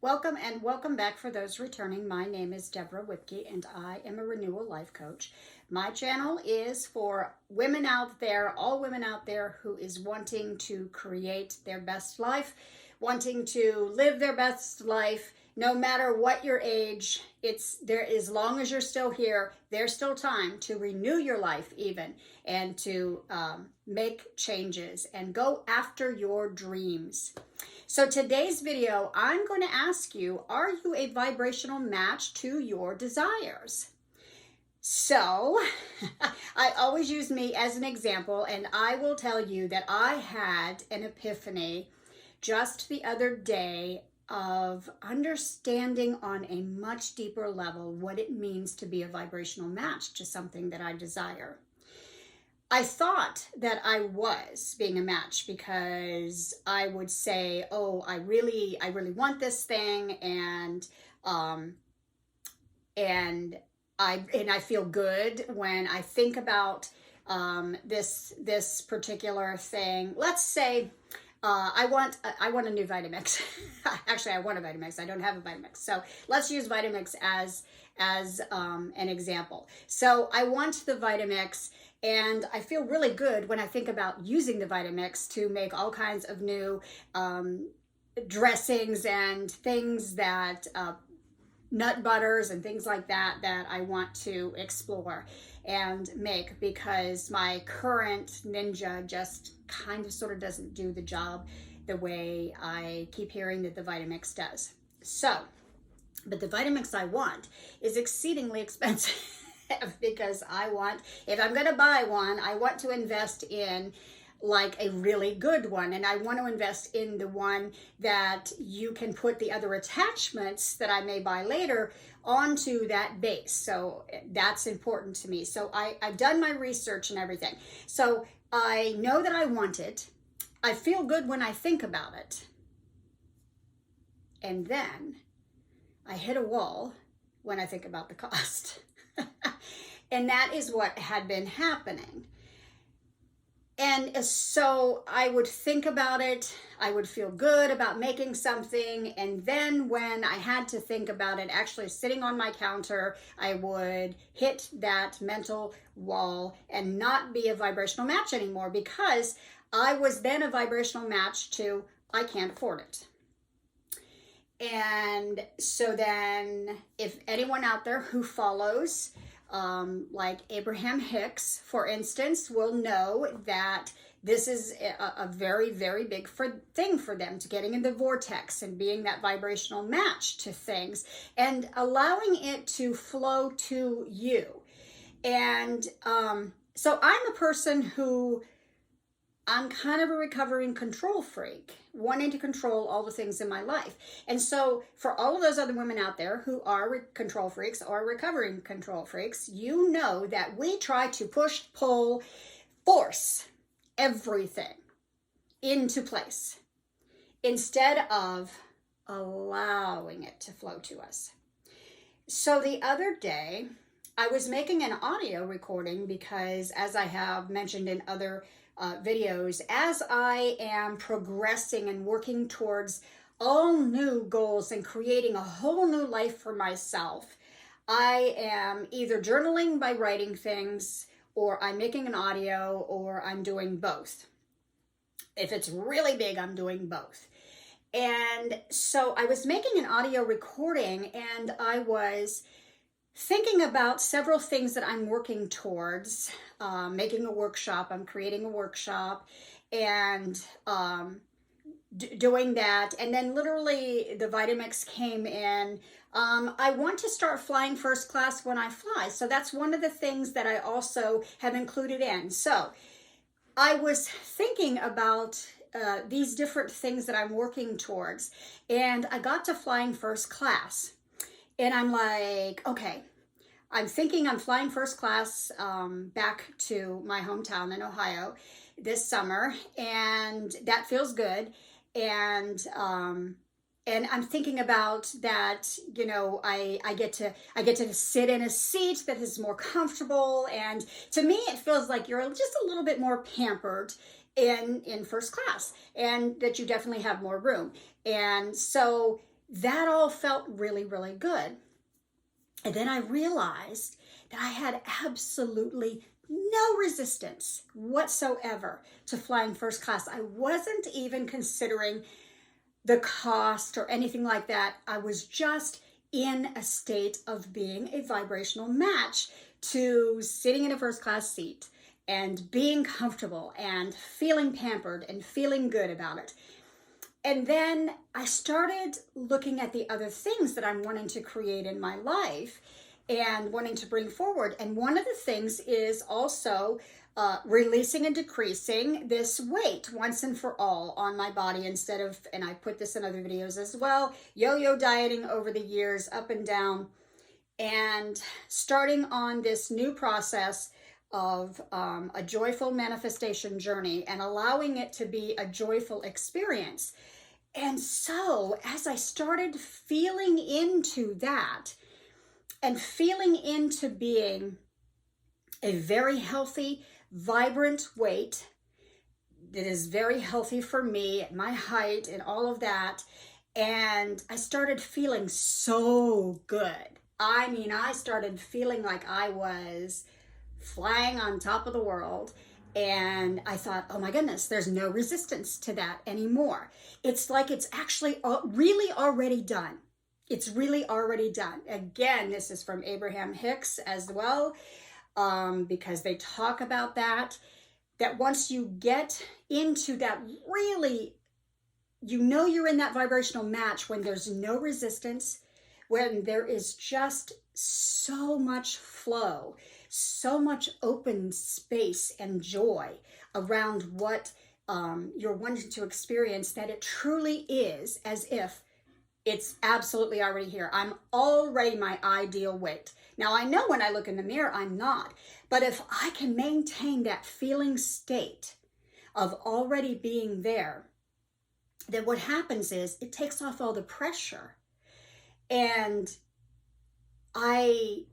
Welcome and welcome back for those returning. My name is Deborah Whitke and I am a renewal life coach. My channel is for women out there, all women out there who is wanting to create their best life, wanting to live their best life, no matter what your age. It's there, as long as you're still here, there's still time to renew your life even and to make changes and go after your dreams. So today's video, I'm going to ask you, are you a vibrational match to your desires? So I always use me as an example, and I will tell you that I had an epiphany just the other day of understanding on a much deeper level what it means to be a vibrational match to something that I desire. I thought that I was being a match because I would say, "Oh, I really want this thing," and I feel good when I think about this particular thing. Let's say I want a new Vitamix. Actually, I want a Vitamix. I don't have a Vitamix, so let's use Vitamix as an example. So I want the Vitamix. And I feel really good when I think about using the Vitamix to make all kinds of new dressings and things that, nut butters and things like that, that I want to explore and make because my current Ninja just kind of sort of doesn't do the job the way I keep hearing that the Vitamix does. So, but the Vitamix I want is exceedingly expensive. Because if I'm going to buy one, I want to invest in like a really good one. And I want to invest in the one that you can put the other attachments that I may buy later onto that base. So that's important to me. So I've done my research and everything. So I know that I want it. I feel good when I think about it. And then I hit a wall when I think about the cost. And that is what had been happening. And so I would think about it, I would feel good about making something, and then when I had to think about it actually sitting on my counter, I would hit that mental wall and not be a vibrational match anymore because I was then a vibrational match to I can't afford it. And so then if anyone out there who follows like Abraham Hicks, for instance, will know that this is a very, very big thing for them, to getting in the vortex and being that vibrational match to things and allowing it to flow to you. And so I'm a person who I'm kind of a recovering control freak, wanting to control all the things in my life. And so for all of those other women out there who are control freaks or recovering control freaks, you know that we try to push, pull, force everything into place instead of allowing it to flow to us. So the other day, I was making an audio recording because, as I have mentioned in other videos, as I am progressing and working towards all new goals and creating a whole new life for myself, I am either journaling by writing things, or I'm making an audio, or I'm doing both. If it's really big, I'm doing both. And so I was making an audio recording and I was thinking about several things that I'm working towards, making a workshop. I'm creating a workshop and doing that. And then literally the Vitamix came in. I want to start flying first class when I fly. So that's one of the things that I also have included in. So I was thinking about these different things that I'm working towards. And I got to flying first class. And I'm like, okay, I'm thinking I'm flying first class back to my hometown in Ohio this summer, and that feels good. And I'm thinking about that, you know, I get to sit in a seat that is more comfortable, and to me it feels like you're just a little bit more pampered in first class, and that you definitely have more room. And so that all felt really, really good. And then I realized that I had absolutely no resistance whatsoever to flying first class. I wasn't even considering the cost or anything like that. I was just in a state of being a vibrational match to sitting in a first class seat and being comfortable and feeling pampered and feeling good about it. And then I started looking at the other things that I'm wanting to create in my life and wanting to bring forward. And one of the things is also releasing and decreasing this weight once and for all on my body, instead of, and I put this in other videos as well, yo-yo dieting over the years, up and down, and starting on this new process of a joyful manifestation journey and allowing it to be a joyful experience. And so as I started feeling into that and feeling into being a very healthy, vibrant weight that is very healthy for me at my height and all of that, and I started feeling so good. I mean, I started feeling like I was flying on top of the world. And I thought, oh my goodness, there's no resistance to that anymore. It's like it's actually really already done. It's really already done. Again, this is from Abraham Hicks as well, because they talk about that once you get into that, really, you know you're in that vibrational match when there's no resistance, when there is just so much flow, so much open space and joy around what you're wanting to experience, that it truly is as if it's absolutely already here. I'm already my ideal weight. Now, I know when I look in the mirror, I'm not. But if I can maintain that feeling state of already being there, then what happens is it takes off all the pressure. And I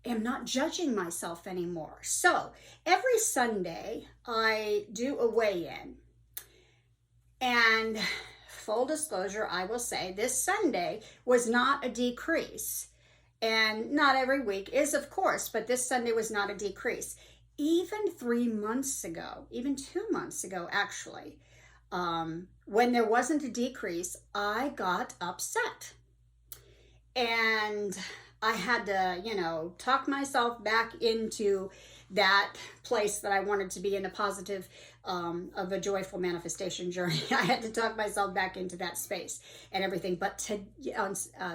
am not judging myself anymore. So every Sunday I do a weigh-in, and full disclosure, I will say this Sunday was not a decrease, and not every week is, of course, but this Sunday was not a decrease. Even 3 months ago, even 2 months ago actually, when there wasn't a decrease, I got upset. And I had to, talk myself back into that place that I wanted to be in, a positive, of a joyful manifestation journey. I had to talk myself back into that space and everything. But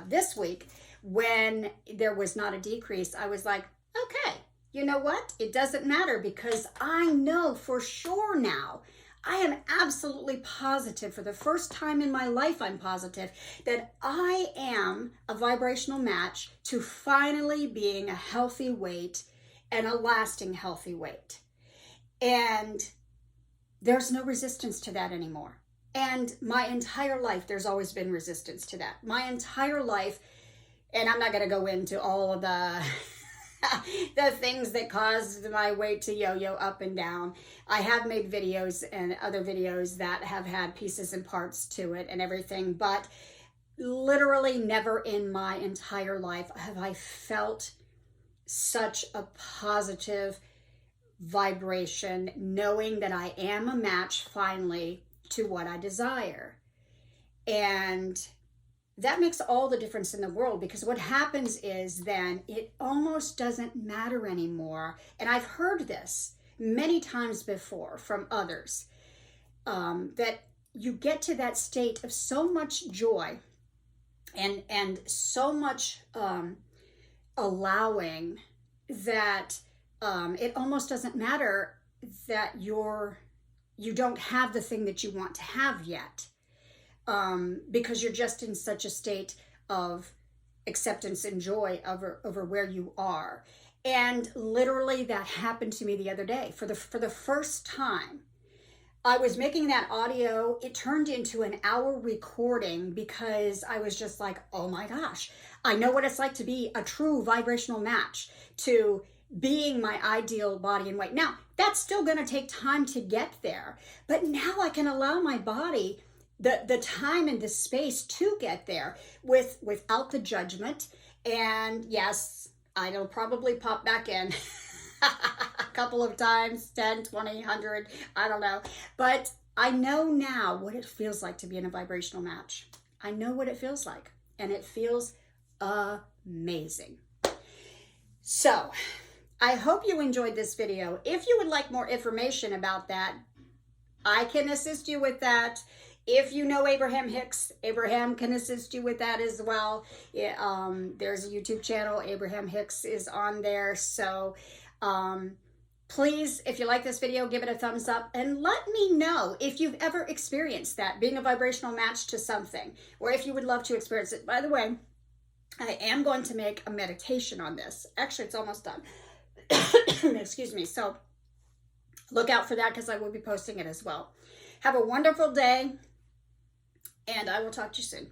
this week, when there was not a decrease, I was like, okay, you know what? It doesn't matter, because I know for sure now, I am absolutely positive, for the first time in my life, I'm positive that I am a vibrational match to finally being a healthy weight and a lasting healthy weight. And there's no resistance to that anymore. And my entire life, there's always been resistance to that. My entire life, and I'm not going to go into all of the the things that caused my weight to yo-yo up and down. I have made videos and other videos that have had pieces and parts to it and everything, but literally never in my entire life have I felt such a positive vibration, knowing that I am a match finally to what I desire. And that makes all the difference in the world, because what happens is then it almost doesn't matter anymore. And I've heard this many times before from others, that you get to that state of so much joy and so much allowing that it almost doesn't matter that you don't have the thing that you want to have yet. Because you're just in such a state of acceptance and joy over where you are. And literally that happened to me the other day. For the first time, I was making that audio. It turned into an hour recording because I was just like, oh my gosh, I know what it's like to be a true vibrational match to being my ideal body and weight. Now, that's still going to take time to get there. But now I can allow my body the time and the space to get there without the judgment. And yes, it'll probably pop back in a couple of times, 10, 20, 100, I don't know. But I know now what it feels like to be in a vibrational match. I know what it feels like, and it feels amazing. So I hope you enjoyed this video. If you would like more information about that, I can assist you with that. If you know Abraham Hicks, Abraham can assist you with that as well. There's a YouTube channel, Abraham Hicks is on there. So please, if you like this video, give it a thumbs up and let me know if you've ever experienced that, being a vibrational match to something, or if you would love to experience it. By the way, I am going to make a meditation on this. Actually, it's almost done. Excuse me. So look out for that, because I will be posting it as well. Have a wonderful day, and I will talk to you soon.